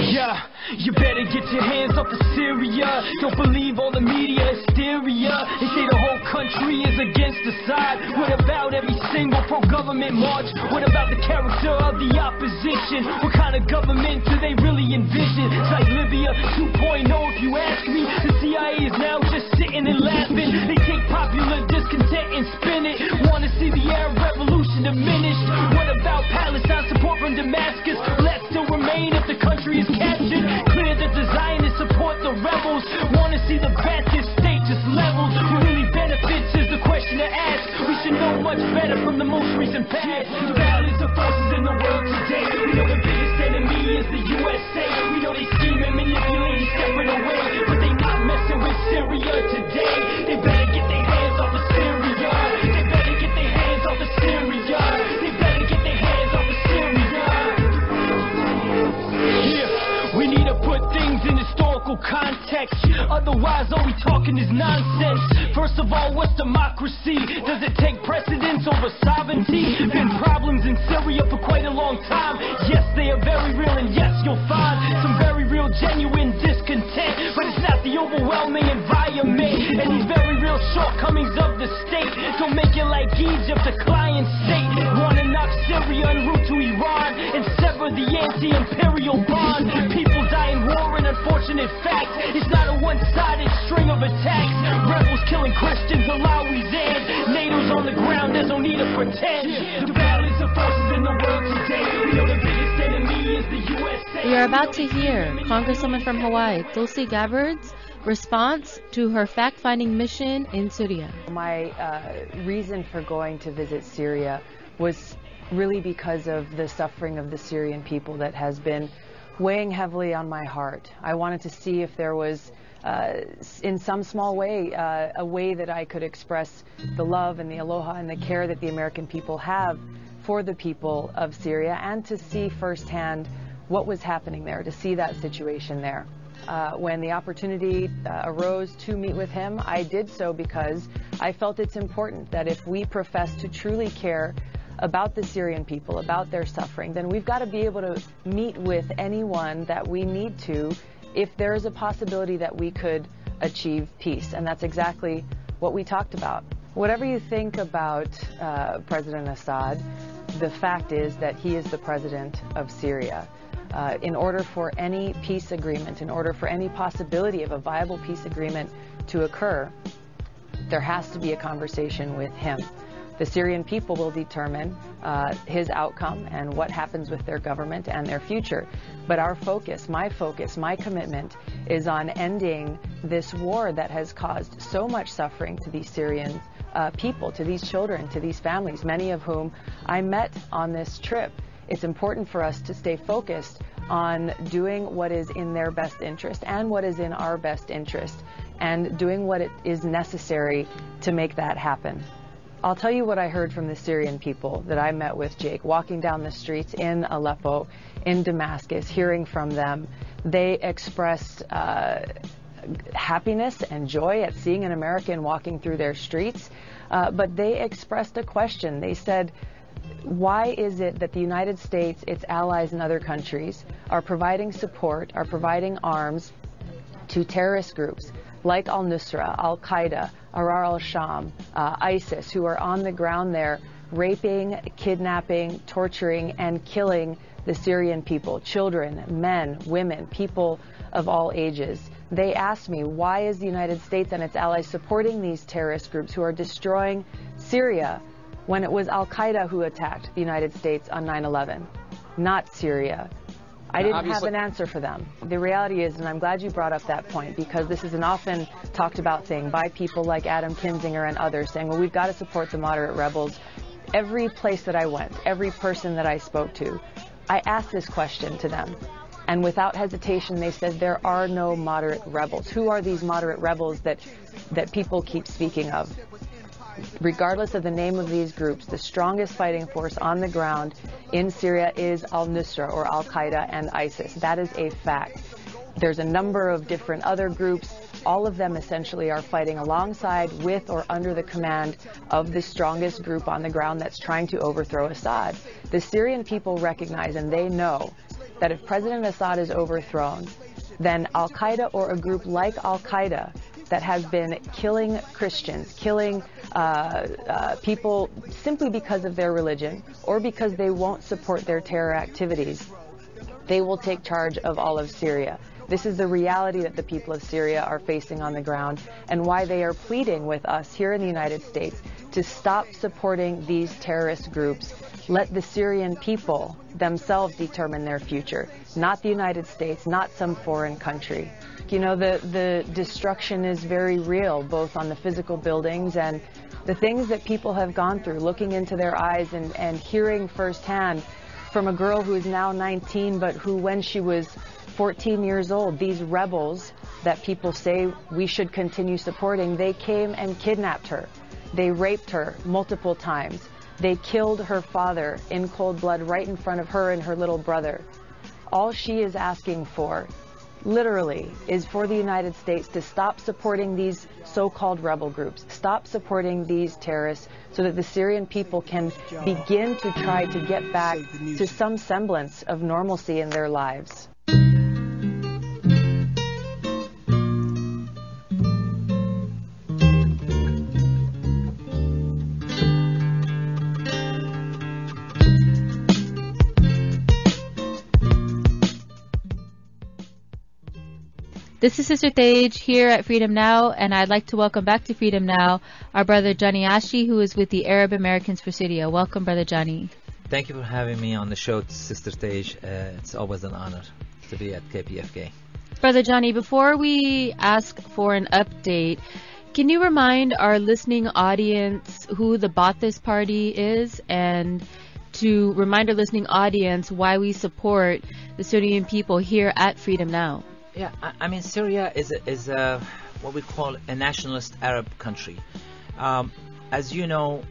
Yeah, you better get your hands off of Syria. Don't believe all the media hysteria. They say the whole country is against the side. What about every single pro-government march? What about the character of the opposition? What kind of government do they really envision? It's like Libya 2.0 if you ask me. The CIA is now just sitting and laughing. They take popular discontent and spin it. Want to see the Arab revolution diminished. What about Palestine support from Damascus? Will that still remain if the country is captured? Clear that the Zionists support the rebels. Want to see the Baptist state just leveled. Who really benefits is the question to ask. We should know much better from the most recent past. The balance of forces in the world today. We know the biggest enemy is the USA. We know they scheme and manipulate, stepping away, but they not messing with Syria today. They better get their hands off of Syria. They better get their hands off of Syria. They better get their hands off of Syria. Yeah, we need to put things in historical context. Otherwise, all we talking is nonsense. First of all, what's democracy? Does it take precedence over sovereignty? Been problems in Syria for quite a long time. Yes, they are very real, and yes, you'll find some very real, genuine discontent. But it's not the overwhelming environment and these very real shortcomings of the state. Don't make it like Egypt, a client state. Wanna knock Syria en route to Iran and sever the anti-imperial bond. People die in war, an unfortunate fact. It's not a one-sided string of attacks. Rebels killing Christians, Alawis, and NATO's on the ground. There's no need to pretend. The balance of forces in the world today. We know the biggest enemy is the USA. We are about to hear Congresswoman from Hawaii, Tulsi Gabbard's response to her fact-finding mission in Syria. My reason for going to visit Syria was really because of the suffering of the Syrian people that has been weighing heavily on my heart. I wanted to see if there was, in some small way, a way that I could express the love and the aloha and the care that the American people have for the people of Syria, and to see firsthand what was happening there, to see that situation there. When the opportunity arose to meet with him, I did so because I felt it's important that if we profess to truly care about the Syrian people, about their suffering, then we've got to be able to meet with anyone that we need to if there is a possibility that we could achieve peace. And that's exactly what we talked about. Whatever you think about President Assad, the fact is that he is the president of Syria. In order for any peace agreement, in order for any possibility of a viable peace agreement to occur, there has to be a conversation with him. The Syrian people will determine his outcome and what happens with their government and their future. But our focus, my commitment is on ending this war that has caused so much suffering to these Syrian people, to these children, to these families, many of whom I met on this trip. It's important for us to stay focused on doing what is in their best interest and what is in our best interest, and doing what it is necessary to make that happen. I'll tell you what I heard from the Syrian people that I met with, Jake, walking down the streets in Aleppo, in Damascus, hearing from them. They expressed happiness and joy at seeing an American walking through their streets, but they expressed a question. They said, why is it that the United States, its allies and other countries are providing support, are providing arms to terrorist groups like Al-Nusra, Al-Qaeda, Arar al-Sham, ISIS, who are on the ground there raping, kidnapping, torturing, and killing the Syrian people, children, men, women, people of all ages. They asked me, why is the United States and its allies supporting these terrorist groups who are destroying Syria when it was Al-Qaeda who attacked the United States on 9/11, not Syria? I didn't have an answer for them. The reality is, and I'm glad you brought up that point, because this is an often talked about thing by people like Adam Kinzinger and others, saying, well, we've got to support the moderate rebels. Every place that I went, every person that I spoke to, I asked this question to them. And without hesitation, they said, there are no moderate rebels. Who are these moderate rebels that people keep speaking of? Regardless of the name of these groups, the strongest fighting force on the ground in Syria is Al-Nusra or Al-Qaeda and ISIS. That is a fact. There's a number of different other groups all of them essentially are fighting alongside, with, or under the command of the strongest group on the ground that's trying to overthrow Assad. The Syrian people recognize, and they know, that if President Assad is overthrown, then Al-Qaeda, or a group like Al-Qaeda that has been killing Christians, killing people simply because of their religion or because they won't support their terror activities, they will take charge of all of Syria. This is the reality that the people of Syria are facing on the ground, and why they are pleading with us here in the United States to stop supporting these terrorist groups. Let the Syrian people themselves determine their future, not the United States, not some foreign country. You know, the destruction is very real, both on the physical buildings and the things that people have gone through, looking into their eyes and hearing firsthand from a girl who is now 19, but who, when she was 14 years old, these rebels that people say we should continue supporting, they came and kidnapped her. They raped her multiple times. They killed her father in cold blood right in front of her and her little brother. All she is asking for, literally, is for the United States to stop supporting these so-called rebel groups, stop supporting these terrorists, so that the Syrian people can begin to try to get back to some semblance of normalcy in their lives. This is Sister Thage here at Freedom Now, and I'd like to welcome back to Freedom Now our brother Johnny Achi, who is with the Arab Americans for Syria. Welcome, Brother Johnny. Thank you for having me on the show, Sister Thage. It's always an honor to be at KPFK. Brother Johnny, before we ask for an update, can you remind our listening audience who the Ba'athist Party is, and to remind our listening audience why we support the Syrian people here at Freedom Now? Yeah, I mean, Syria is what we call a nationalist Arab country. As you know,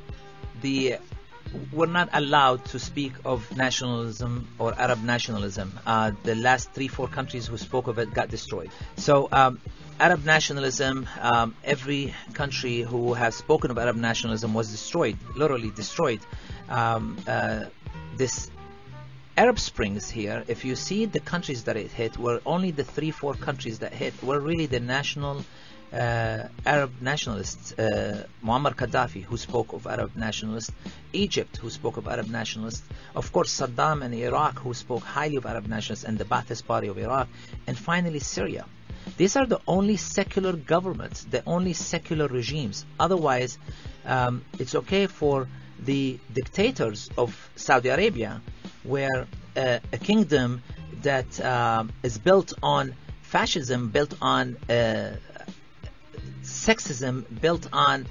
we're not allowed to speak of nationalism or Arab nationalism. The last 3-4 countries who spoke of it got destroyed. So Arab nationalism, every country who has spoken of Arab nationalism was destroyed, literally destroyed. This Arab Springs here, if you see the countries that it hit, were only the 3-4 countries that hit were really the national Arab nationalists. Muammar Gaddafi, who spoke of Arab nationalists, Egypt, who spoke of Arab nationalists, of course Saddam in Iraq, who spoke highly of Arab nationalists, and the Ba'athist Party of Iraq, and finally Syria. These are the only secular governments, the only secular regimes. Otherwise, it's okay for the dictators of Saudi Arabia, where a kingdom that is built on fascism, built on sexism, built on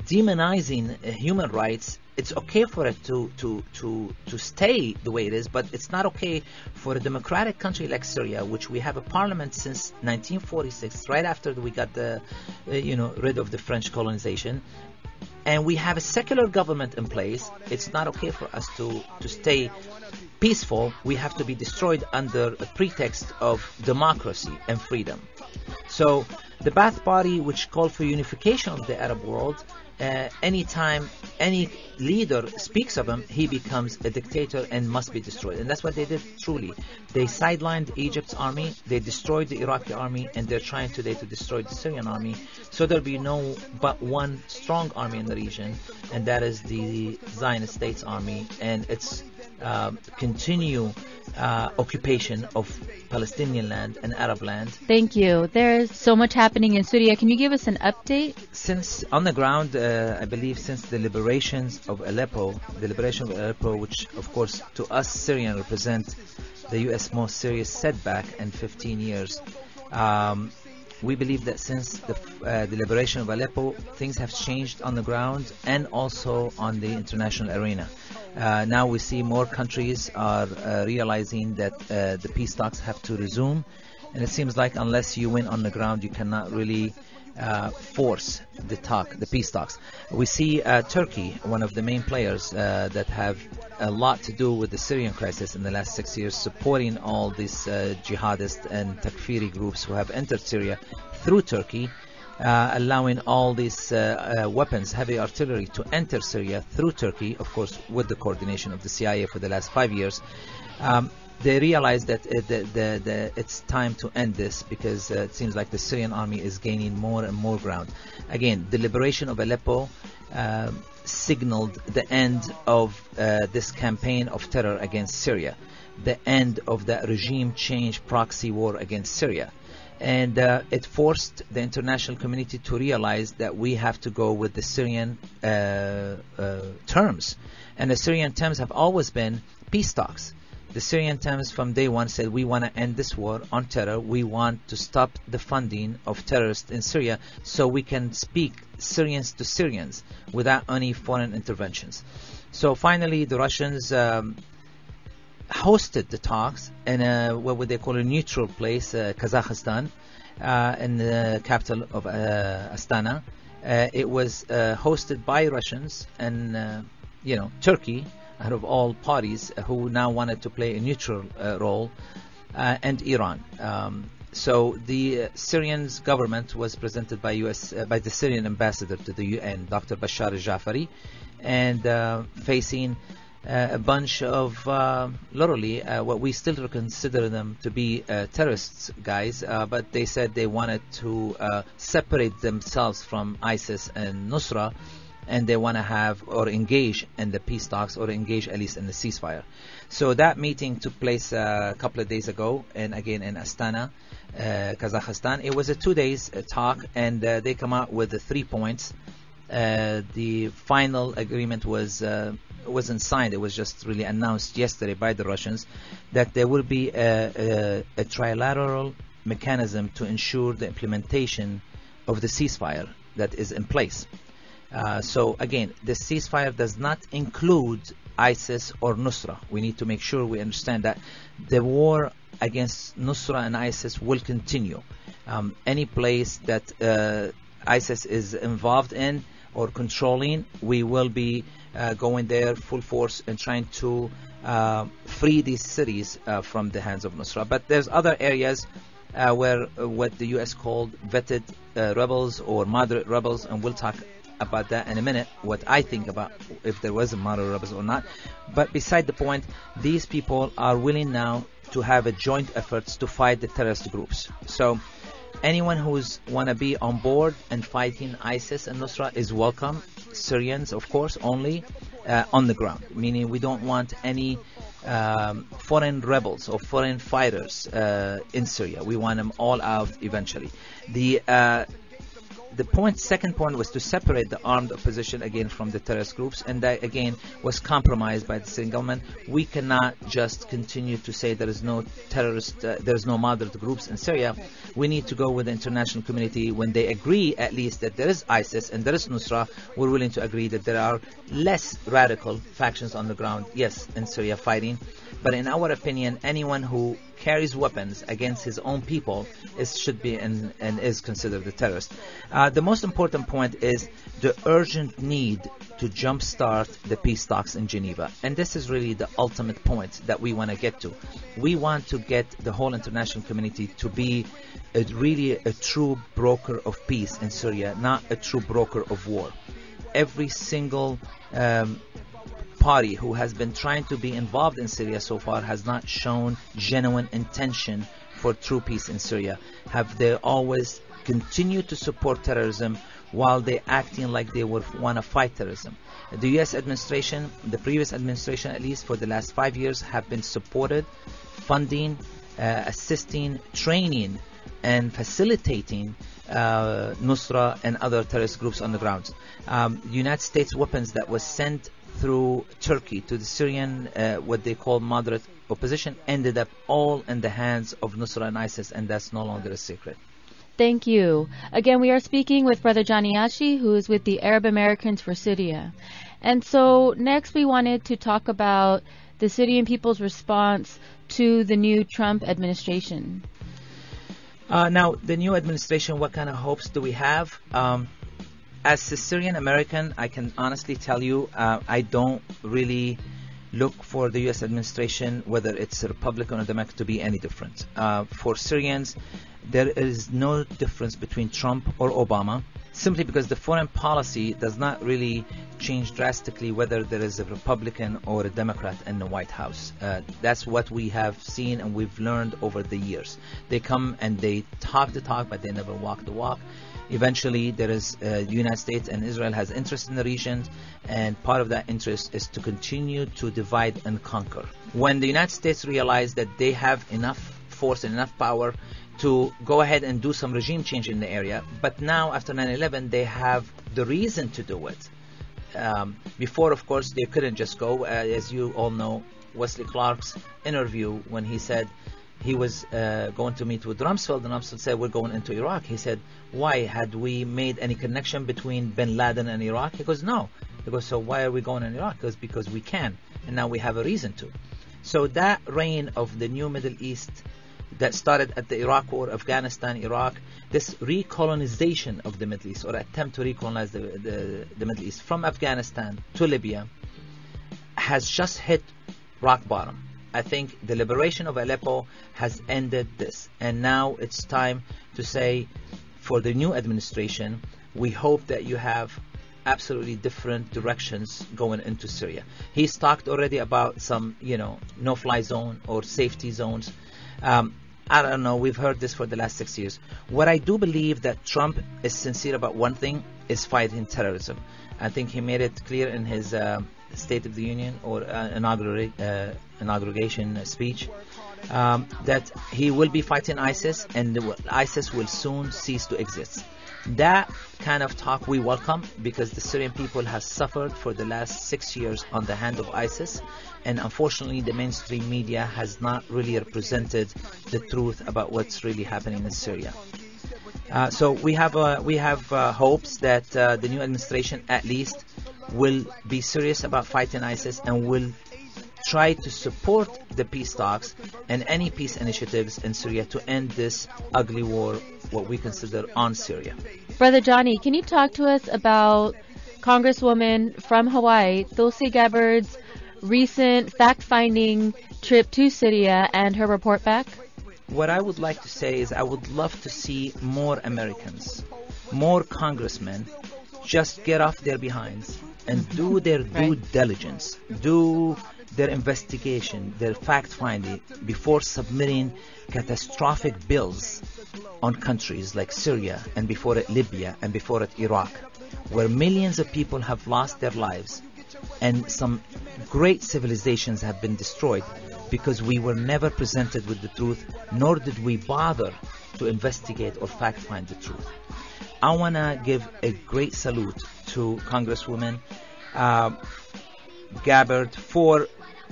demonizing human rights, it's okay for it to stay the way it is, but it's not okay for a democratic country like Syria, which we have a parliament since 1946, right after we got the rid of the French colonization, and we have a secular government in place. It's not okay for us to stay peaceful. We have to be destroyed under a pretext of democracy and freedom. So the Ba'ath Party, which called for unification of the Arab world, anytime any leader speaks of him, he becomes a dictator and must be destroyed. And that's what they did, truly. They sidelined Egypt's army, they destroyed the Iraqi army, and they're trying today to destroy the Syrian army. So there'll be no but one strong army in the region, and that is the Zionist State's army, and its occupation of Palestinian land and Arab land. Thank you. There's so much happening in Syria. Can you give us an update? Since on the ground, I believe since the liberation of Aleppo, which of course to us Syrians represent the U.S. most serious setback in 15 years, we believe that since the liberation of Aleppo, things have changed on the ground and also on the international arena. Now we see more countries are realizing that the peace talks have to resume, and it seems like unless you win on the ground, you cannot really force the peace talks. We see Turkey, one of the main players that have a lot to do with the Syrian crisis in the last 6 years, supporting all these jihadist and takfiri groups who have entered Syria through Turkey, allowing all these weapons, heavy artillery, to enter Syria through Turkey, of course, with the coordination of the CIA for the last 5 years. They realize that it's time to end this, because it seems like the Syrian army is gaining more and more ground. Again, the liberation of Aleppo signaled the end of this campaign of terror against Syria, the end of that regime change proxy war against Syria. And it forced the international community to realize that we have to go with the Syrian terms. And the Syrian terms have always been peace talks. The Syrian terms from day one said, we want to end this war on terror. We want to stop the funding of terrorists in Syria so we can speak Syrians to Syrians without any foreign interventions. So finally, the Russians hosted the talks in what would they call a neutral place, Kazakhstan, in the capital of Astana. It was hosted by Russians and Turkey, out of all parties, who now wanted to play a neutral role, and Iran. So the Syrian government was presented by the Syrian ambassador to the UN, Dr. Bashar al-Jafari, and facing a bunch of literally what we still consider them to be terrorists guys, but they said they wanted to separate themselves from ISIS and Nusra, and they want to have or engage in the peace talks, or engage at least in the ceasefire. So that meeting took place a couple of days ago, and again in Astana, Kazakhstan. It was a 2 days talk, and they come out with the 3 points. The final agreement wasn't signed. It was just really announced yesterday by the Russians that there will be a trilateral mechanism to ensure the implementation of the ceasefire that is in place. So again, the ceasefire does not include ISIS or Nusra. We need to make sure we understand that the war against Nusra and ISIS will continue. Any place that ISIS is involved in or controlling, we will be going there full force and trying to free these cities from the hands of Nusra. But there's other areas where what the US called vetted rebels or moderate rebels, and we'll talk about that in a minute, what I think about if there was a moderate rebels or not. But beside the point, these people are willing now to have a joint efforts to fight the terrorist groups. So anyone who's want to be on board and fighting ISIS and Nusra is welcome. Syrians, of course, only on the ground, meaning we don't want any foreign rebels or foreign fighters in Syria. We want them all out eventually. The second point was to separate the armed opposition again from the terrorist groups, and that again was compromised by the Syrian government. We cannot just continue to say there is no terrorist, there is no moderate groups in Syria. We need to go with the international community. When they agree at least that there is ISIS and there is Nusra, we're willing to agree that there are less radical factions on the ground, yes, in Syria fighting. But in our opinion, anyone who carries weapons against his own people should be and is considered a terrorist. The most important point is the urgent need to jumpstart the peace talks in Geneva. And this is really the ultimate point that we want to get to. We want to get the whole international community to be really a true broker of peace in Syria, not a true broker of war. Every single party who has been trying to be involved in Syria so far has not shown genuine intention for true peace in Syria. Have they always continued to support terrorism while they acting like they would want to fight terrorism? The US administration, the previous administration at least for the last 5 years, have been supported, funding, assisting, training and facilitating Nusra and other terrorist groups on the ground. United States weapons that was sent through Turkey to the Syrian, what they call moderate opposition, ended up all in the hands of Nusra and ISIS, and that's no longer a secret. Thank you. Again, we are speaking with Brother Johnny Achi, who is with the Arab Americans for Syria. And so next we wanted to talk about the Syrian people's response to the new Trump administration. Now, the new administration, what kind of hopes do we have? As a Syrian American, I can honestly tell you, I don't really look for the U.S. administration, whether it's a Republican or Democrat, to be any different. For Syrians, there is no difference between Trump or Obama, simply because the foreign policy does not really change drastically whether there is a Republican or a Democrat in the White House. That's what we have seen and we've learned over the years. They come and they talk the talk, but they never walk the walk. Eventually, there is the United States and Israel has interest in the region, and part of that interest is to continue to divide and conquer. When the United States realized that they have enough force and enough power to go ahead and do some regime change in the area, but now after 9/11 they have the reason to do it. Before, of course, they couldn't just go. As you all know, Wesley Clark's interview when he said he was going to meet with Rumsfeld, and Rumsfeld said, we're going into Iraq. He said, why? Had we made any connection between bin Laden and Iraq? He goes, no. He goes, so why are we going in Iraq? He goes, because we can, and now we have a reason to. So that reign of the new Middle East that started at the Iraq War, Afghanistan, Iraq, this recolonization of the Middle East, or attempt to recolonize the Middle East from Afghanistan to Libya, has just hit rock bottom. I think the liberation of Aleppo has ended this, and now it's time to say, for the new administration, we hope that you have absolutely different directions going into Syria. He's talked already about some, no-fly zone or safety zones. I don't know, we've heard this for the last 6 years. What I do believe that Trump is sincere about one thing is fighting terrorism. I think he made it clear in his State of the Union or inauguration speech that he will be fighting ISIS, and ISIS will soon cease to exist. That kind of talk we welcome, because the Syrian people have suffered for the last 6 years on the hand of ISIS, and unfortunately the mainstream media has not really represented the truth about what's really happening in Syria. So we have hopes that the new administration at least will be serious about fighting ISIS and will try to support the peace talks and any peace initiatives in Syria to end this ugly war, what we consider, on Syria. Brother Johnny, can you talk to us about Congresswoman from Hawaii, Tulsi Gabbard's recent fact-finding trip to Syria and her report back? What I would like to say is I would love to see more Americans, more congressmen, just get off their behinds and do their due diligence, do their investigation, their fact-finding before submitting catastrophic bills on countries like Syria, and before it Libya, and before it Iraq, where millions of people have lost their lives and some great civilizations have been destroyed because we were never presented with the truth, nor did we bother to investigate or fact-find the truth. I want to give a great salute to Congresswoman Gabbard for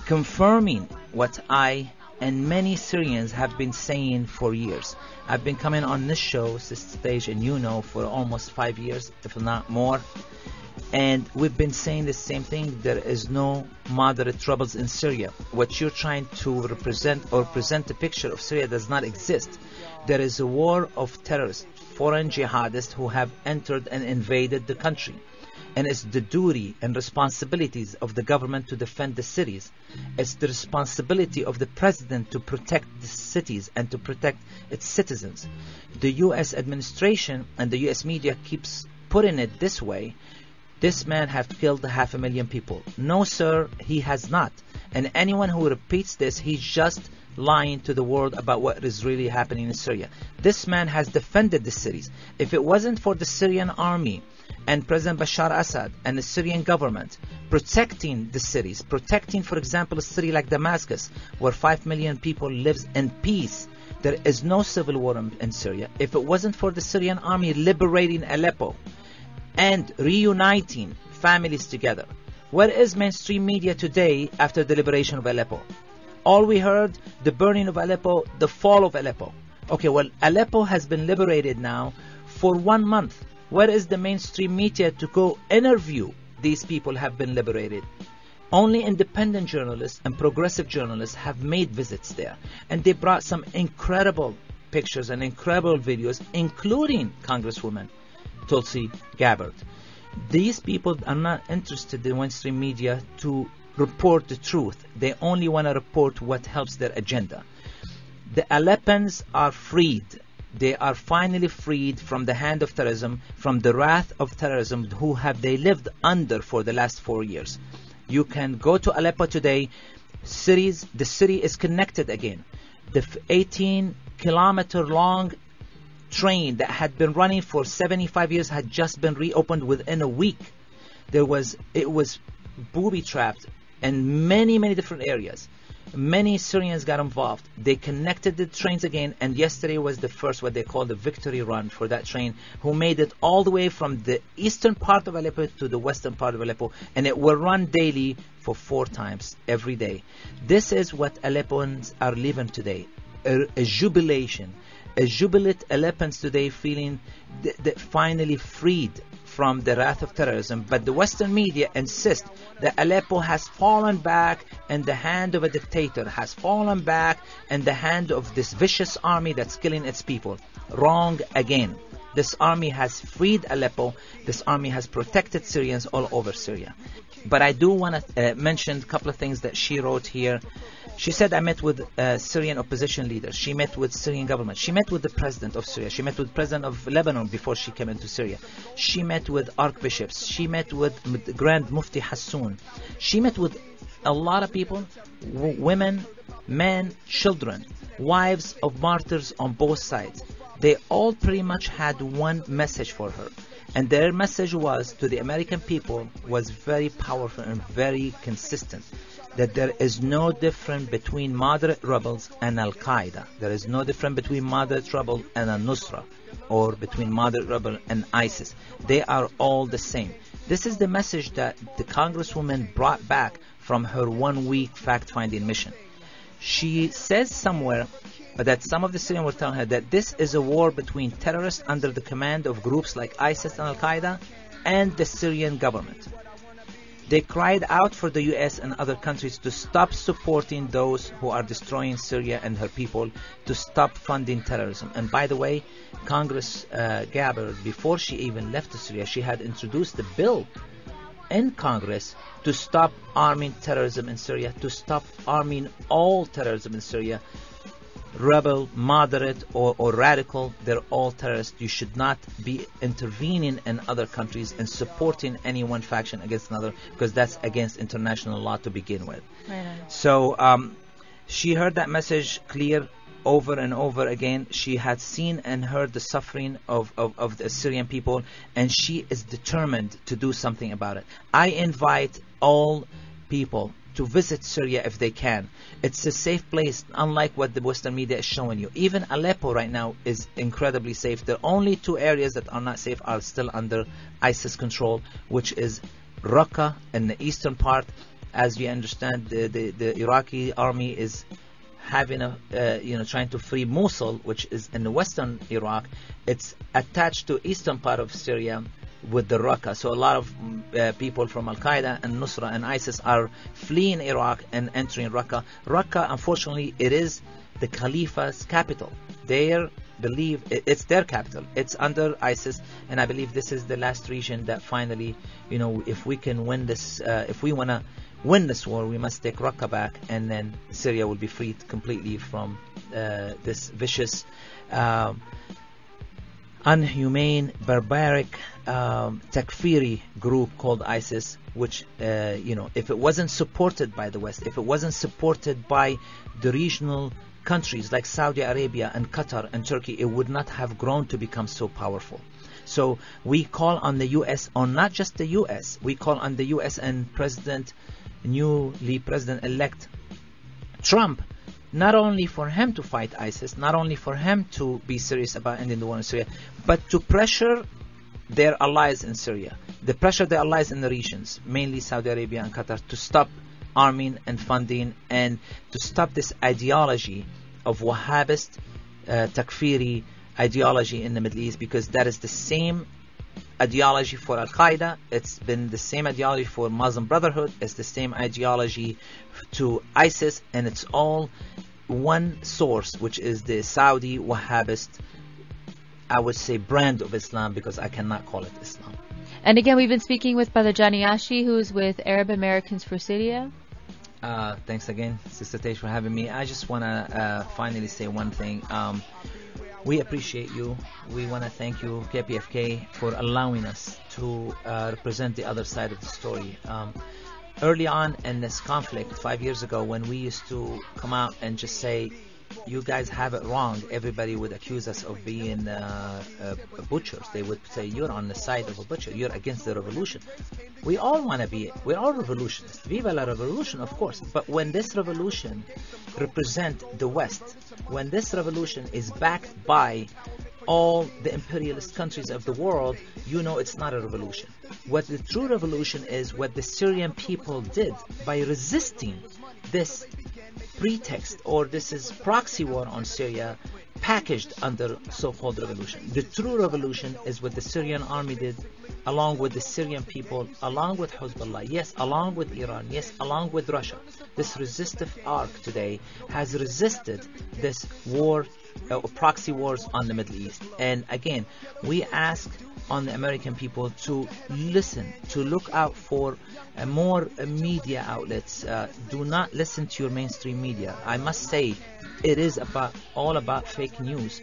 confirming what I and many Syrians have been saying for years. I've been coming on this show, this stage, and for almost 5 years, if not more. And we've been saying the same thing. There is no moderate troubles in Syria. What you're trying to represent or present a picture of Syria does not exist. There is a war of terrorists, foreign jihadists who have entered and invaded the country. And it's the duty and responsibilities of the government to defend the cities. It's the responsibility of the president to protect the cities and to protect its citizens. The U.S. administration and the U.S. media keeps putting it this way. This man has killed 500,000 people. No, sir, he has not. And anyone who repeats this, he's just lying to the world about what is really happening in Syria. This man has defended the cities. If it wasn't for the Syrian army and President Bashar Assad and the Syrian government protecting the cities, protecting, for example, a city like Damascus, where 5 million people live in peace, there is no civil war in Syria. If it wasn't for the Syrian army liberating Aleppo and reuniting families together, where is mainstream media today after the liberation of Aleppo? All we heard, the burning of Aleppo, the fall of Aleppo. Okay, well, Aleppo has been liberated now for 1 month. Where is the mainstream media to go interview these people have been liberated? Only independent journalists and progressive journalists have made visits there. And they brought some incredible pictures and incredible videos, including Congresswoman Tulsi Gabbard. These people are not interested in mainstream media to report the truth. They only want to report what helps their agenda. The Aleppans are freed. They are finally freed from the hand of terrorism, from the wrath of terrorism who have they lived under for the last 4 years. You can go to Aleppo today. The city is connected again. The 18-kilometer long train that had been running for 75 years had just been reopened within a week. It was booby-trapped in many different areas. Many Syrians got involved. They connected the trains again, and yesterday was the first, what they call the victory run for that train, who made it all the way from the eastern part of Aleppo to the western part of Aleppo, and it will run daily for 4 times every day. This is what Aleppans are living today, a jubilation, a jubilant Aleppans today feeling that finally freed from the wrath of terrorism. But the Western media insist that Aleppo has fallen back in the hand of a dictator, has fallen back in the hand of this vicious army that's killing its people. Wrong again. This army has freed Aleppo. This army has protected Syrians all over Syria. But I do want to mention a couple of things that she wrote here. She said, I met with Syrian opposition leaders. She met with Syrian government. She met with the president of Syria. She met with the president of Lebanon before she came into Syria. She met with archbishops. She met with Grand Mufti Hassoun. She met with a lot of people, women, men, children, wives of martyrs on both sides. They all pretty much had one message for her. And their message was to the American people was very powerful and very consistent. That there is no difference between moderate rebels and Al-Qaeda. There is no difference between moderate rebel and Al-Nusra, or between moderate rebel and ISIS. They are all the same. This is the message that the Congresswoman brought back from her 1-week fact-finding mission. She says somewhere that some of the Syrians were telling her that this is a war between terrorists under the command of groups like ISIS and Al-Qaeda and the Syrian government. They cried out for the U.S. and other countries to stop supporting those who are destroying Syria and her people, to stop funding terrorism. And by the way, Congress Gabbard, before she even left Syria, she had introduced a bill in Congress to stop arming terrorism in Syria, to stop arming all terrorism in Syria. Rebel, moderate, or radical, they're all terrorists. You should not be intervening in other countries and supporting any one faction against another, because that's against international law to begin with. Right. So she heard that message clear over and over again. She had seen and heard the suffering of the Syrian people, and she is determined to do something about it. I invite all people to visit Syria if they can. It's a safe place, unlike what the Western media is showing you. Even Aleppo right now is incredibly safe. The only 2 areas that are not safe are still under ISIS control, which is Raqqa in the eastern part. As we understand, the Iraqi army is having trying to free Mosul, which is in the western Iraq. It's attached to eastern part of Syria with the Raqqa. So a lot of people from Al-Qaeda and Nusra and ISIS are fleeing Iraq and entering Raqqa. Raqqa, unfortunately, it is the Khalifa's capital. They believe it's their capital. It's under ISIS, and I believe this is the last region that finally, if we can win this, if we want to win this war, we must take Raqqa back, and then Syria will be freed completely from this vicious, unhumane, barbaric, takfiri group called ISIS, which, if it wasn't supported by the West, if it wasn't supported by the regional countries like Saudi Arabia and Qatar and Turkey, it would not have grown to become so powerful. So we call on the U.S., or not just the U.S., we call on the U.S. and newly President-elect Trump, not only for him to fight ISIS, not only for him to be serious about ending the war in Syria, but to pressure their allies in Syria, the pressure their allies in the regions, mainly Saudi Arabia and Qatar, to stop arming and funding, and to stop this ideology of Wahhabist, takfiri ideology in the Middle East, because that is the same ideology for Al-Qaeda. It's been the same ideology for Muslim Brotherhood. It's the same ideology to ISIS, and it's all one source, which is the Saudi Wahhabist, I would say, brand of Islam, because I cannot call it Islam. And again, we've been speaking with Brother Johnny Achi, who's with Arab Americans for Syria. Thanks again, Sister Tej, for having me. I just want to finally say one thing. We appreciate you. We want to thank you, KPFK, for allowing us to represent the other side of the story. Early on in this conflict, 5 years ago, when we used to come out and just say, you guys have it wrong, everybody would accuse us of being butchers. They would say, you're on the side of a butcher, you're against the revolution. We all want to be, we're all revolutionists. Viva la revolution, of course. But when this revolution represents the West, when this revolution is backed by all the imperialist countries of the world, you know it's not a revolution. What the true revolution is, what the Syrian people did by resisting this pretext, or this is proxy war on Syria packaged under so-called revolution. The true revolution is what the Syrian army did, along with the Syrian people, along with Hezbollah, yes, along with Iran, yes, along with Russia. This resistive arc today has resisted this war, proxy wars on the Middle East. And again, we ask on the American people to listen, to look out for more media outlets. Do not listen to your mainstream media. I must say, it is all about fake news.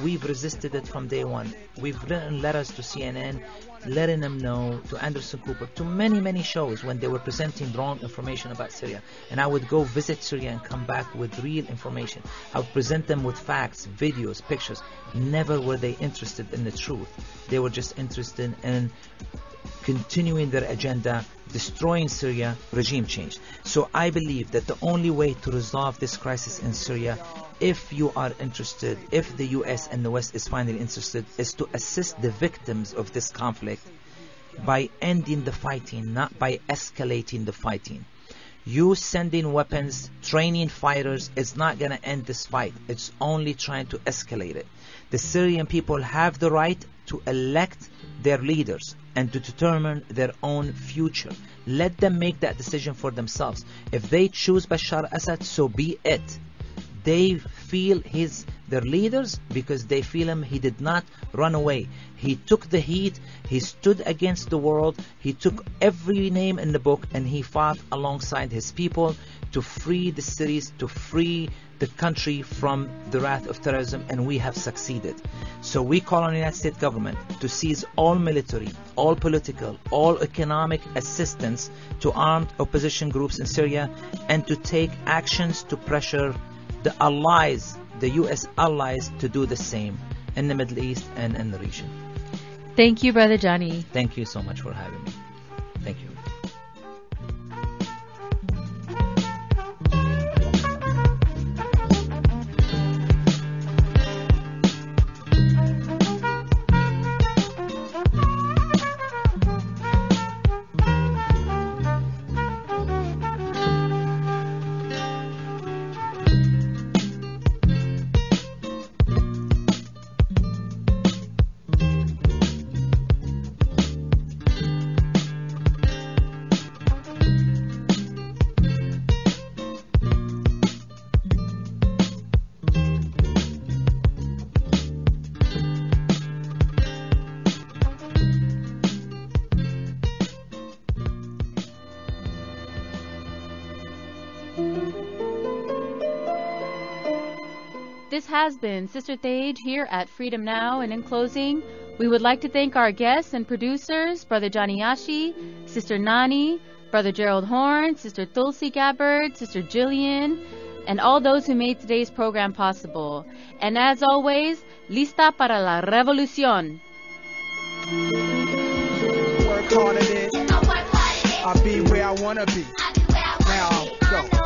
We've resisted it from day one. We've written letters to CNN, letting them know, to Anderson Cooper, to many shows when they were presenting wrong information about Syria. And I would go visit Syria and come back with real information. I would present them with facts, videos, pictures. Never were they interested in the truth. They were just interested in continuing their agenda, destroying Syria, regime change. So I believe that the only way to resolve this crisis in Syria, if you are interested, if the US and the West is finally interested, is to assist the victims of this conflict by ending the fighting, not by escalating the fighting. You sending weapons, training fighters is not going to end this fight. It's only trying to escalate it. The Syrian people have the right to elect their leaders and to determine their own future. Let them make that decision for themselves. If they choose Bashar Assad, so be it. They feel their leaders because they feel him. He did not run away. He took the heat. He stood against the world. He took every name in the book and he fought alongside his people to free the cities, to free the country from the wrath of terrorism, and we have succeeded. So we call on the United States government to seize all military, all political, all economic assistance to armed opposition groups in Syria, and to take actions to pressure the allies, the US allies, to do the same in the Middle East and in the region. Thank you, Brother Johnny. Thank you so much for having me. Thank you. This has been Sister Tej here at Freedom Now, and in closing, we would like to thank our guests and producers, Brother Johnny Achi, Sister Nani, Brother Gerald Horn, Sister Tulsi Gabbard, Sister Jillian, and all those who made today's program possible. And as always, lista para la revolución. Work hard at it. I'll be where I want to be. Now, go.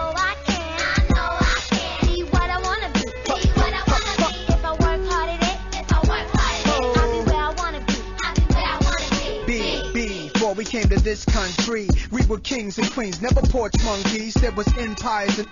We came to this country, we were kings and queens, never porch monkeys. There was empires and